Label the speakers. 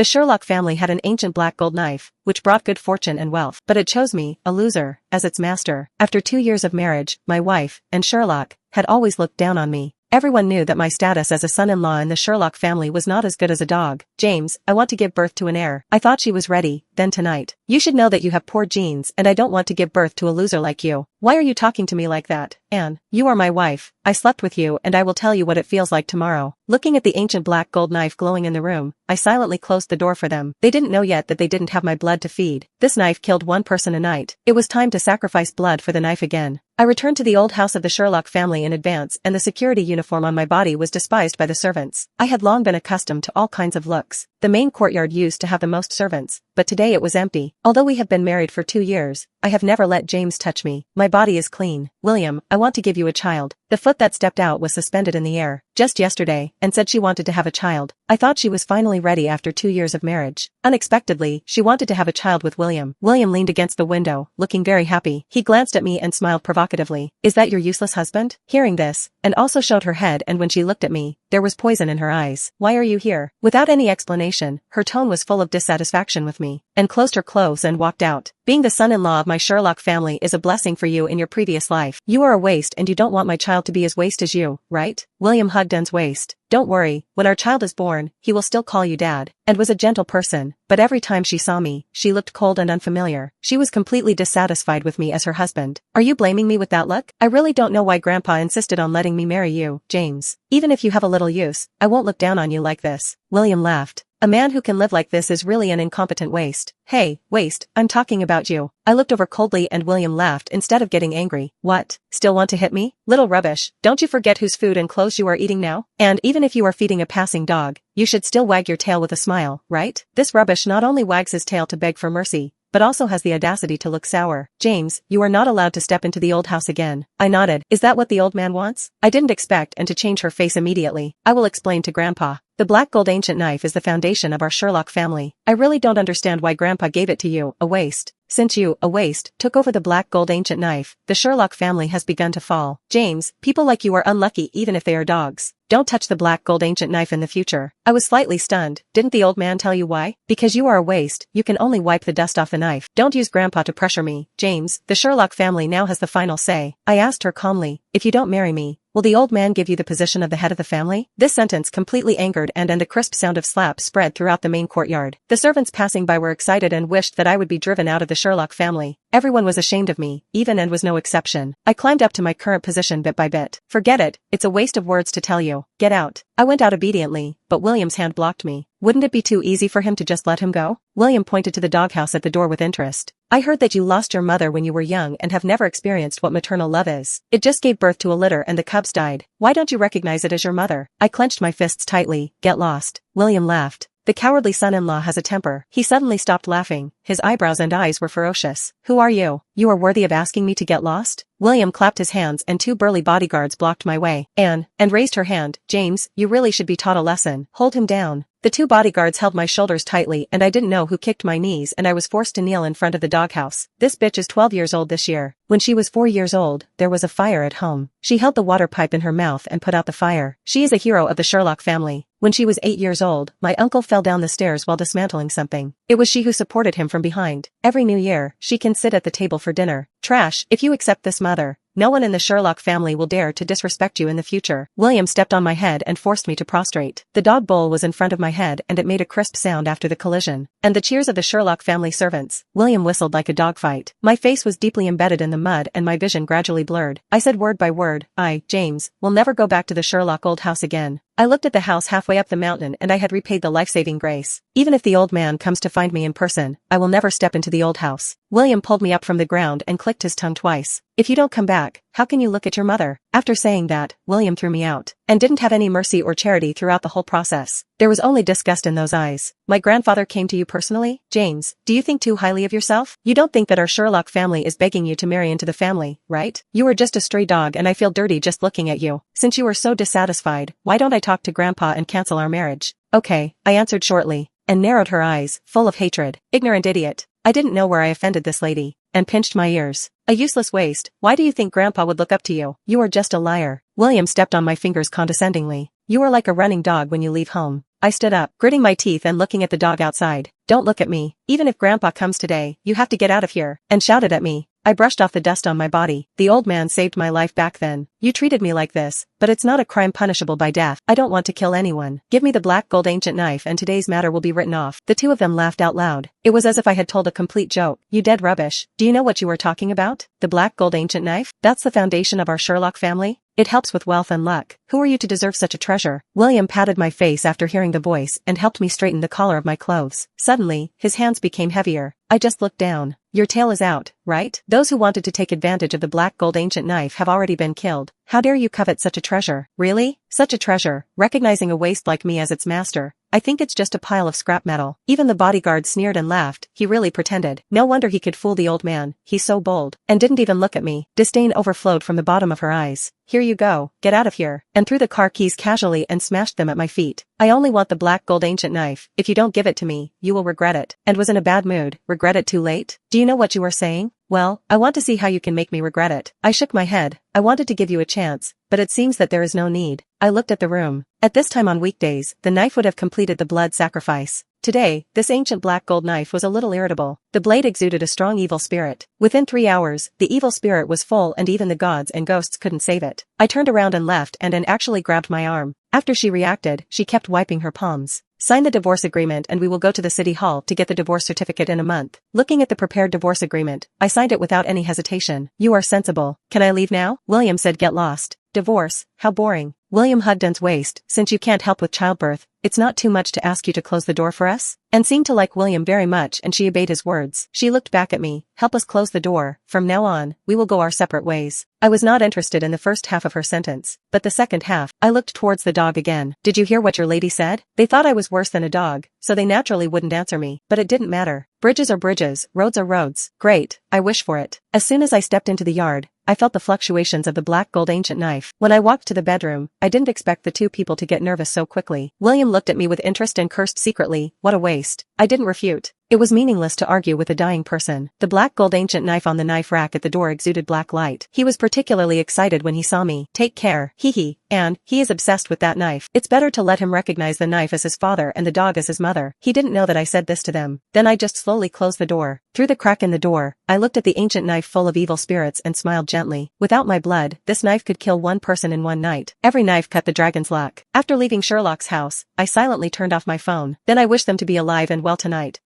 Speaker 1: The Sherlock family had an ancient black gold knife, which brought good fortune and wealth, but it chose me, a loser, as its master. After 2 years of marriage, my wife, and Sherlock, had always looked down on me. Everyone knew that my status as a son-in-law in the Sherlock family was not as good as a dog. James, I want to give birth to an heir. I thought she was ready, then tonight. You should know that you have poor genes and I don't want to give birth to a loser like you. Why are you talking to me like that, Anne? You are my wife. I slept with you and I will tell you what it feels like tomorrow. Looking at the ancient black gold knife glowing in the room, I silently closed the door for them. They didn't know yet that they didn't have my blood to feed. This knife killed one person a night. It was time to sacrifice blood for the knife again. I returned to the old house of the Sherlock family in advance and the security uniform on my body was despised by the servants. I had long been accustomed to all kinds of looks. The main courtyard used to have the most servants, but today it was empty. Although we have been married for 2 years, I have never let James touch me. My body is clean. William, I want to give you a child. The foot that stepped out was suspended in the air, just yesterday, and said she wanted to have a child. I thought she was finally ready after 2 years of marriage. Unexpectedly, she wanted to have a child with William. William leaned against the window, looking very happy. He glanced at me and smiled provocatively. Is that your useless husband? Hearing this, and also showed her head, and when she looked at me, there was poison in her eyes. Why are you here? Without any explanation, her tone was full of dissatisfaction with me, and closed her clothes and walked out. Being the son-in-law of my Sherlock family is a blessing for you in your previous life. You are a waste and you don't want my child to be as waste as you, right? William hugged Anne's waist. Don't worry, when our child is born, he will still call you Dad, and was a gentle person, but every time she saw me, she looked cold and unfamiliar. She was completely dissatisfied with me as her husband. Are you blaming me with that look? I really don't know why Grandpa insisted on letting me marry you, James. Even if you have a little use, I won't look down on you like this. William laughed. A man who can live like this is really an incompetent waste. Hey, waste, I'm talking about you. I looked over coldly and William laughed instead of getting angry. What? Still want to hit me? Little rubbish, don't you forget whose food and clothes you are eating now? And even if you are feeding a passing dog, you should still wag your tail with a smile, right? This rubbish not only wags his tail to beg for mercy, but also has the audacity to look sour. James, you are not allowed to step into the old house again. I nodded. Is that what the old man wants? I didn't expect and to change her face immediately. I will explain to Grandpa. The black gold ancient knife is the foundation of our Sherlock family. I really don't understand why Grandpa gave it to you, a waste. Since you, a waste, took over the black gold ancient knife, the Sherlock family has begun to fall. James, people like you are unlucky even if they are dogs. Don't touch the black gold ancient knife in the future. I was slightly stunned. Didn't the old man tell you why? Because you are a waste, you can only wipe the dust off the knife. Don't use Grandpa to pressure me. James, the Sherlock family now has the final say. I asked her calmly, if you don't marry me, will the old man give you the position of the head of the family? This sentence completely angered and a crisp sound of slap spread throughout the main courtyard. The servants passing by were excited and wished that I would be driven out of the Sherlock family. Everyone was ashamed of me, even and was no exception. I climbed up to my current position bit by bit. Forget it, it's a waste of words to tell you. Get out. I went out obediently, but William's hand blocked me. Wouldn't it be too easy for him to just let him go? William pointed to the doghouse at the door with interest. I heard that you lost your mother when you were young and have never experienced what maternal love is. It just gave birth to a litter and the cubs died. Why don't you recognize it as your mother? I clenched my fists tightly. Get lost. William laughed. The cowardly son-in-law has a temper. He suddenly stopped laughing. His eyebrows and eyes were ferocious. Who are you? You are worthy of asking me to get lost? William clapped his hands and 2 burly bodyguards blocked my way. Anne, and raised her hand. James, you really should be taught a lesson. Hold him down. The 2 bodyguards held my shoulders tightly and I didn't know who kicked my knees and I was forced to kneel in front of the doghouse. This bitch is 12 years old this year. When she was 4 years old, there was a fire at home. She held the water pipe in her mouth and put out the fire. She is a hero of the Sherlock family. When she was 8 years old, my uncle fell down the stairs while dismantling something. It was she who supported him from behind. Every new year, she can sit at the table for dinner. Trash, if you accept this mother, no one in the Sherlock family will dare to disrespect you in the future. William stepped on my head and forced me to prostrate. The dog bowl was in front of my head and it made a crisp sound after the collision. And the cheers of the Sherlock family servants. William whistled like a dogfight. My face was deeply embedded in the mud and my vision gradually blurred. I said word by word, James, will never go back to the Sherlock old house again. I looked at the house halfway up the mountain and I had repaid the life-saving grace. Even if the old man comes to find me in person, I will never step into the old house. William pulled me up from the ground and clicked his tongue twice. If you don't come back, how can you look at your mother? After saying that, William threw me out, and didn't have any mercy or charity throughout the whole process. There was only disgust in those eyes. My grandfather came to you personally? James, do you think too highly of yourself? You don't think that our Sherlock family is begging you to marry into the family, right? You are just a stray dog and I feel dirty just looking at you. Since you are so dissatisfied, why don't I talk to Grandpa and cancel our marriage? Okay, I answered shortly, and narrowed her eyes, full of hatred. Ignorant idiot. I didn't know where I offended this lady, and pinched my ears. A useless waste. Why do you think Grandpa would look up to you? You are just a liar. William stepped on my fingers condescendingly. You are like a running dog when you leave home. I stood up, gritting my teeth and looking at the dog outside. Don't look at me. Even if Grandpa comes today, you have to get out of here, and shouted at me. I brushed off the dust on my body. The old man saved my life back then. You treated me like this, but it's not a crime punishable by death. I don't want to kill anyone. Give me the black gold ancient knife and today's matter will be written off. The two of them laughed out loud. It was as if I had told a complete joke. You dead rubbish. Do you know what you were talking about? The black gold ancient knife? That's the foundation of our Sherlock family? It helps with wealth and luck. Who are you to deserve such a treasure? William patted my face after hearing the voice and helped me straighten the collar of my clothes. Suddenly, his hands became heavier. I just looked down. Your tale is out, right? Those who wanted to take advantage of the black gold ancient knife have already been killed. How dare you covet such a treasure? Really? Such a treasure, recognizing a waste like me as its master. I think it's just a pile of scrap metal. Even the bodyguard sneered and laughed. He really pretended. No wonder he could fool the old man. He's so bold. And didn't even look at me. Disdain overflowed from the bottom of her eyes. Here you go. Get out of here. And threw the car keys casually and smashed them at my feet. I only want the black gold ancient knife. If you don't give it to me, you will regret it. And was in a bad mood. Regret it too late? Do you know what you are saying? Well, I want to see how you can make me regret it. I shook my head. I wanted to give you a chance, but it seems that there is no need. I looked at the room. At this time on weekdays, the knife would have completed the blood sacrifice. Today, this ancient black gold knife was a little irritable. The blade exuded a strong evil spirit. Within 3 hours, the evil spirit was full and even the gods and ghosts couldn't save it. I turned around and left and actually grabbed my arm. After she reacted, she kept wiping her palms. Sign the divorce agreement and we will go to the city hall to get the divorce certificate in a month. Looking at the prepared divorce agreement, I signed it without any hesitation. You are sensible. Can I leave now? William said get lost. Divorce? How boring. William hugged Anne's waist. Since you can't help with childbirth, it's not too much to ask you to close the door for us? Anne seemed to like William very much and she obeyed his words. She looked back at me. Help us close the door. From now on, we will go our separate ways. I was not interested in the first half of her sentence, but the second half, I looked towards the dog again. Did you hear what your lady said? They thought I was worse than a dog, so they naturally wouldn't answer me, but it didn't matter. Bridges are bridges, roads are roads. Great, I wish for it. As soon as I stepped into the yard, I felt the fluctuations of the black gold ancient knife. When I walked to the bedroom, I didn't expect the two people to get nervous so quickly. William looked at me with interest and cursed secretly. What a waste. I didn't refute. It was meaningless to argue with a dying person. The black gold ancient knife on the knife rack at the door exuded black light. He was particularly excited when he saw me. Take care, hee, and he is obsessed with that knife. It's better to let him recognize the knife as his father and the dog as his mother. He didn't know that I said this to them. Then I just slowly closed the door. Through the crack in the door, I looked at the ancient knife full of evil spirits and smiled gently. Without my blood, this knife could kill one person in one night. Every knife cut the dragon's luck. After leaving Sherlock's house, I silently turned off my phone. Then I wished them to be alive and well tonight.